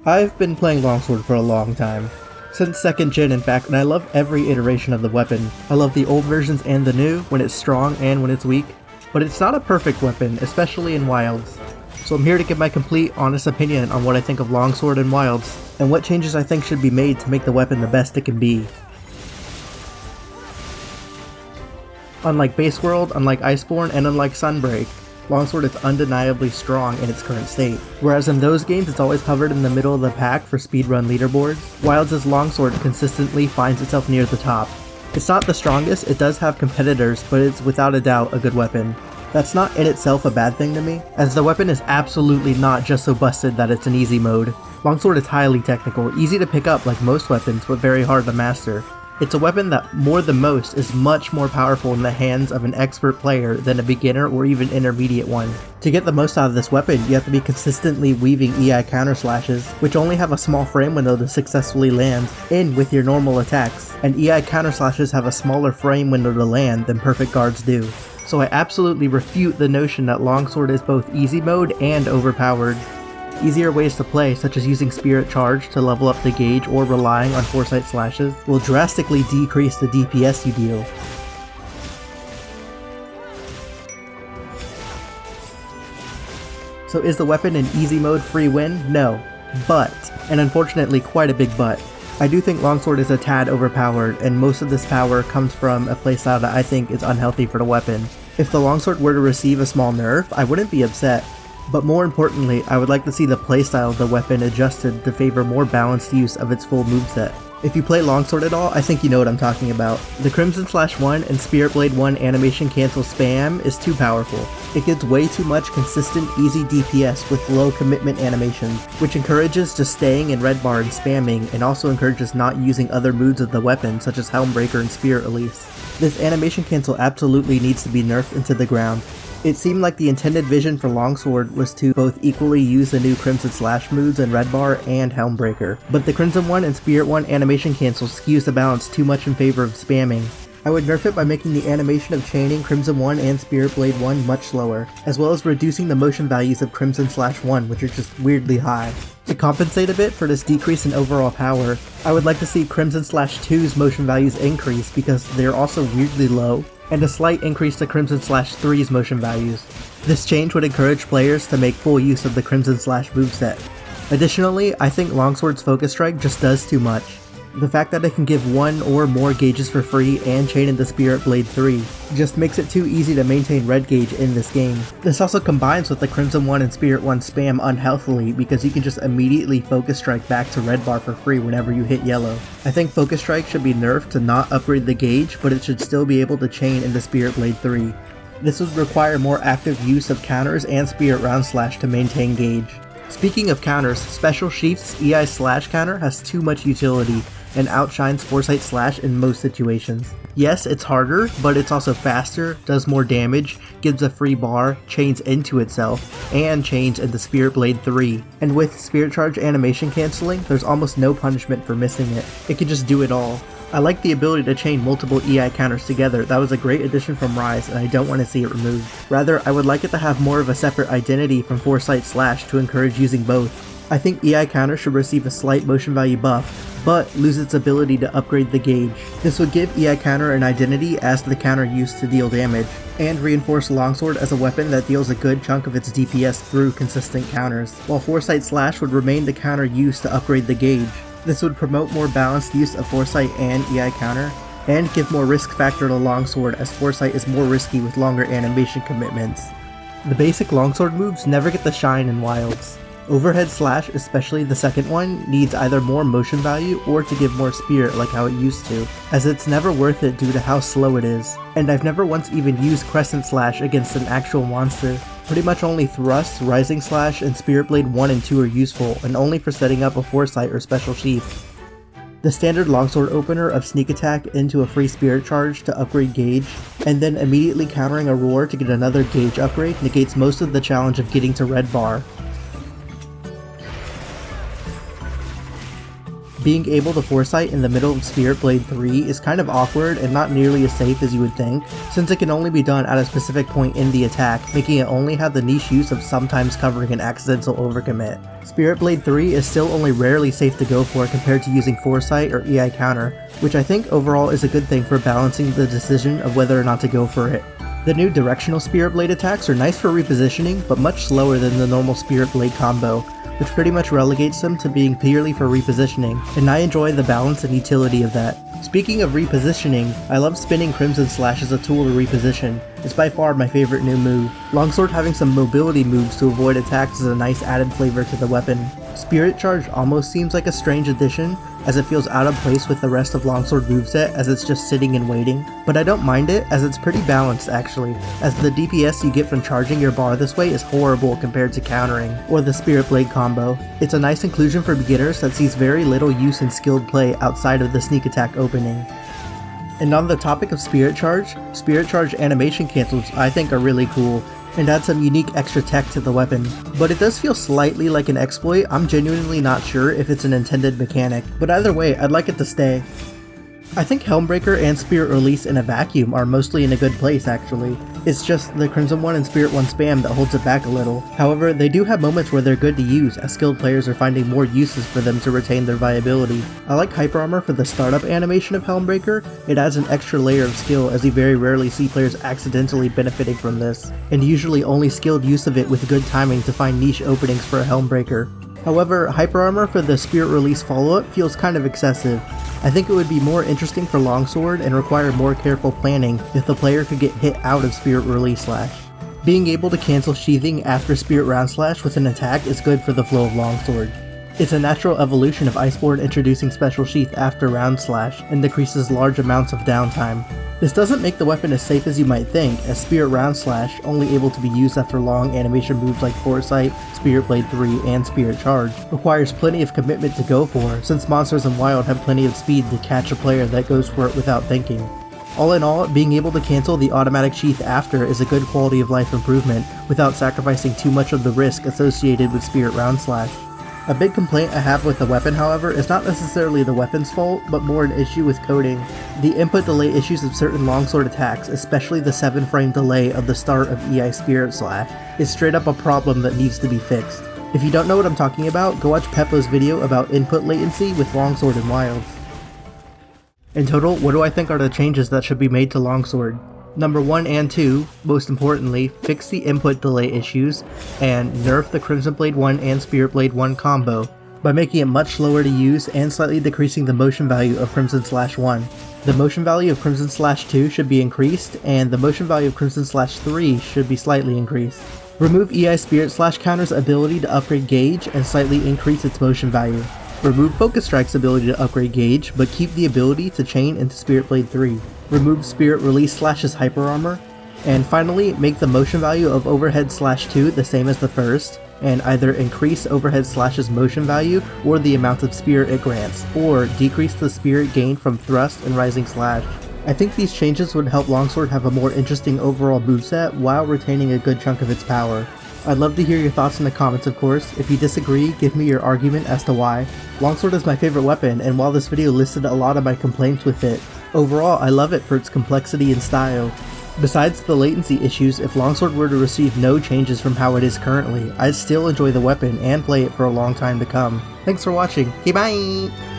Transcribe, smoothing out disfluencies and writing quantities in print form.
I've been playing Longsword for a long time. Since 2nd gen in fact, and I love every iteration of the weapon. I love the old versions and the new, when it's strong and when it's weak. But it's not a perfect weapon, especially in Wilds. So I'm here to give my complete, honest opinion on what I think of Longsword in Wilds, and what changes I think should be made to make the weapon the best it can be. Unlike Base World, unlike Iceborne, and unlike Sunbreak, Longsword is undeniably strong in its current state. Whereas in those games it's always hovered in the middle of the pack for speedrun leaderboards, Wilds' Longsword consistently finds itself near the top. It's not the strongest, it does have competitors, but it's without a doubt a good weapon. That's not in itself a bad thing to me, as the weapon is absolutely not just so busted that it's an easy mode. Longsword is highly technical, easy to pick up like most weapons, but very hard to master. It's a weapon that, more than most, is much more powerful in the hands of an expert player than a beginner or even intermediate one. To get the most out of this weapon, you have to be consistently weaving EI counter slashes, which only have a small frame window to successfully land, in with your normal attacks, and EI counter slashes have a smaller frame window to land than perfect guards do. So I absolutely refute the notion that Longsword is both easy mode and overpowered. Easier ways to play, such as using Spirit Charge to level up the gauge or relying on Foresight Slashes, will drastically decrease the DPS you deal. So is the weapon an easy mode free win? No. But, and unfortunately quite a big but, I do think Longsword is a tad overpowered, and most of this power comes from a playstyle that I think is unhealthy for the weapon. If the Longsword were to receive a small nerf, I wouldn't be upset. But more importantly, I would like to see the playstyle of the weapon adjusted to favor more balanced use of its full moveset. If you play Longsword at all, I think you know what I'm talking about. The Crimson Slash 1 and Spirit Blade 1 animation cancel spam is too powerful. It gives way too much consistent, easy DPS with low commitment animations, which encourages just staying in red bar and spamming, and also encourages not using other moods of the weapon such as Helmbreaker and Spirit Release. This animation cancel absolutely needs to be nerfed into the ground. It seemed like the intended vision for Longsword was to both equally use the new Crimson Slash moves in Red Bar and Helmbreaker, but the Crimson 1 and Spirit 1 animation cancel skews the balance too much in favor of spamming. I would nerf it by making the animation of chaining Crimson 1 and Spirit Blade 1 much slower, as well as reducing the motion values of Crimson Slash 1, which are just weirdly high. To compensate a bit for this decrease in overall power, I would like to see Crimson Slash 2's motion values increase because they're also weirdly low, and a slight increase to Crimson Slash 3's motion values. This change would encourage players to make full use of the Crimson Slash moveset. Additionally, I think Longsword's Focus Strike just does too much. The fact that it can give one or more gauges for free and chain into Spirit Blade 3 just makes it too easy to maintain red gauge in this game. This also combines with the Crimson 1 and Spirit 1 spam unhealthily because you can just immediately Focus Strike back to red bar for free whenever you hit yellow. I think Focus Strike should be nerfed to not upgrade the gauge, but it should still be able to chain into Spirit Blade 3. This would require more active use of counters and Spirit Round Slash to maintain gauge. Speaking of counters, Special Sheath's EI Slash counter has too much utility and outshines Foresight Slash in most situations. Yes, it's harder, but it's also faster, does more damage, gives a free bar, chains into itself, and chains into Spirit Blade 3. And with Spirit Charge animation cancelling, there's almost no punishment for missing it. It can just do it all. I like the ability to chain multiple EI counters together. That was a great addition from Rise, and I don't want to see it removed. Rather, I would like it to have more of a separate identity from Foresight Slash to encourage using both. I think EI counter should receive a slight motion value buff, but lose its ability to upgrade the gauge. This would give EI counter an identity as the counter used to deal damage, and reinforce Longsword as a weapon that deals a good chunk of its DPS through consistent counters, while Foresight Slash would remain the counter used to upgrade the gauge. This would promote more balanced use of Foresight and EI counter, and give more risk factor to Longsword as Foresight is more risky with longer animation commitments. The basic Longsword moves never get the shine in Wilds. Overhead Slash, especially the second one, needs either more motion value or to give more spirit like how it used to, as it's never worth it due to how slow it is. And I've never once even used Crescent Slash against an actual monster. Pretty much only Thrust, Rising Slash, and Spirit Blade 1 and 2 are useful, and only for setting up a Foresight or Special Sheath. The standard Longsword opener of Sneak Attack into a free Spirit Charge to upgrade gauge, and then immediately countering a Roar to get another gauge upgrade negates most of the challenge of getting to red bar. Being able to foresight in the middle of Spirit Blade 3 is kind of awkward and not nearly as safe as you would think, since it can only be done at a specific point in the attack, making it only have the niche use of sometimes covering an accidental overcommit. Spirit Blade 3 is still only rarely safe to go for compared to using foresight or EI counter, which I think overall is a good thing for balancing the decision of whether or not to go for it. The new directional Spirit Blade attacks are nice for repositioning, but much slower than the normal Spirit Blade combo, which pretty much relegates them to being purely for repositioning, and I enjoy the balance and utility of that. Speaking of repositioning, I love spinning Crimson Slash as a tool to reposition. It's by far my favorite new move. Longsword having some mobility moves to avoid attacks is a nice added flavor to the weapon. Spirit Charge almost seems like a strange addition, as it feels out of place with the rest of Longsword moveset as it's just sitting and waiting, but I don't mind it as it's pretty balanced actually, as the DPS you get from charging your bar this way is horrible compared to countering, or the Spirit Blade combo. It's a nice inclusion for beginners that sees very little use in skilled play outside of the sneak attack opening. And on the topic of Spirit Charge animation cancels I think are really cool, and add some unique extra tech to the weapon. But it does feel slightly like an exploit. I'm genuinely not sure if it's an intended mechanic, but either way, I'd like it to stay. I think Helmbreaker and Spirit Release in a vacuum are mostly in a good place actually. It's just the Crimson 1 and Spirit 1 spam that holds it back a little. However, they do have moments where they're good to use, as skilled players are finding more uses for them to retain their viability. I like Hyper Armor for the startup animation of Helmbreaker. It adds an extra layer of skill, as you very rarely see players accidentally benefiting from this, and usually only skilled use of it with good timing to find niche openings for a Helmbreaker. However, Hyper Armor for the Spirit Release follow-up feels kind of excessive. I think it would be more interesting for Longsword and require more careful planning if the player could get hit out of Spirit Release Slash. Being able to cancel sheathing after Spirit Round Slash with an attack is good for the flow of Longsword. It's a natural evolution of Iceborne introducing Special Sheath after Round Slash and decreases large amounts of downtime. This doesn't make the weapon as safe as you might think, as Spirit Round Slash, only able to be used after long animation moves like Foresight, Spirit Blade 3, and Spirit Charge, requires plenty of commitment to go for, since monsters in Wild have plenty of speed to catch a player that goes for it without thinking. All in all, being able to cancel the automatic sheath after is a good quality of life improvement, without sacrificing too much of the risk associated with Spirit Round Slash. A big complaint I have with the weapon, however, is not necessarily the weapon's fault, but more an issue with coding. The input delay issues of certain longsword attacks, especially the 7-frame delay of the start of EI Spirit Slash, is straight up a problem that needs to be fixed. If you don't know what I'm talking about, go watch Peppo's video about input latency with Longsword and Wilds. In total, what do I think are the changes that should be made to Longsword? Number 1 and 2, most importantly, fix the input delay issues, and nerf the Crimson Blade 1 and Spirit Blade 1 combo by making it much slower to use and slightly decreasing the motion value of Crimson Slash 1. The motion value of Crimson Slash 2 should be increased, and the motion value of Crimson Slash 3 should be slightly increased. Remove EI Spirit Slash counter's ability to upgrade gauge and slightly increase its motion value. Remove Focus Strike's ability to upgrade gauge, but keep the ability to chain into Spirit Blade 3. Remove Spirit Release Slash's Hyper Armor. And finally, make the motion value of Overhead Slash 2 the same as the first, and either increase Overhead Slash's motion value or the amount of spirit it grants, or decrease the spirit gained from Thrust and Rising Slash. I think these changes would help Longsword have a more interesting overall moveset while retaining a good chunk of its power. I'd love to hear your thoughts in the comments, of course. If you disagree, give me your argument as to why. Longsword is my favorite weapon, and while this video listed a lot of my complaints with it, overall I love it for its complexity and style. Besides the latency issues, if Longsword were to receive no changes from how it is currently, I'd still enjoy the weapon and play it for a long time to come. Thanks for watching. Okay, bye!